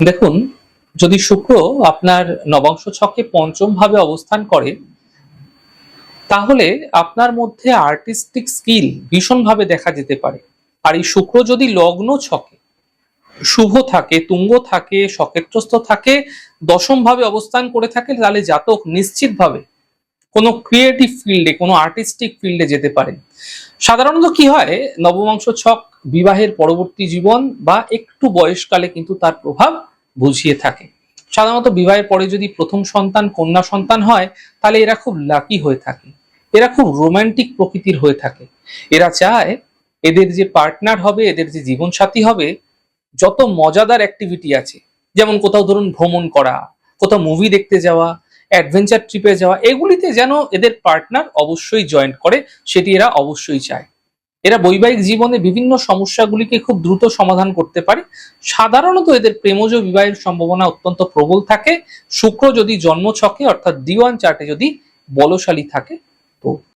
দেখুন, যদি শুক্র আপনার নবাংশ ছকে পঞ্চম ভাবে অবস্থান করে, তাহলে আপনার মধ্যে আর্টিস্টিক স্কিল ভীষণভাবে দেখা যেতে পারে। আর এই শুক্র যদি লগ্ন ছকে শুভ থাকে, তুঙ্গ থাকে, সক্ষেত্রস্থ থাকে, দশম ভাবে অবস্থান করে থাকে, তাহলে জাতক নিশ্চিতভাবে কোনো ক্রিয়েটিভ ফিল্ডে, কোনো আর্টিস্টিক ফিল্ডে যেতে পারেন। সাধারণত কি হয়, নবমাংশ ছক বিবাহের পরবর্তী জীবন বা একটু বয়সকালে কিন্তু তার প্রভাব বুঝিয়ে থাকে। সাধারণত বিবাহের পরে যদি প্রথম সন্তান কন্যা সন্তান হয়, তাহলে এরা খুব লাকি হয়ে থাকে, এরা খুব রোমান্টিক প্রকৃতির হয়ে থাকে। এরা চায় এদের যে পার্টনার হবে, এদের যে জীবন সাথী হবে, যত মজাদার অ্যাক্টিভিটি আছে, যেমন কোথাও ধরুন ভ্রমণ করা, কোথাও মুভি দেখতে যাওয়া, অ্যাডভেঞ্চার ট্রিপে যাওয়া, এগুলিতে যেন এদের পার্টনার অবশ্যই জয়েন করে, সেটি এরা অবশ্যই চায়। এরা বৈবাহিক জীবনে বিভিন্ন সমস্যাগুলিকে খুব দ্রুত সমাধান করতে পারে। সাধারণত এদের প্রেমজ বিবাহের সম্ভাবনা অত্যন্ত প্রবল থাকে। শুক্র যদি জন্মছকে অর্থাৎ D1 চার্টে যদি বলশালী থাকে তো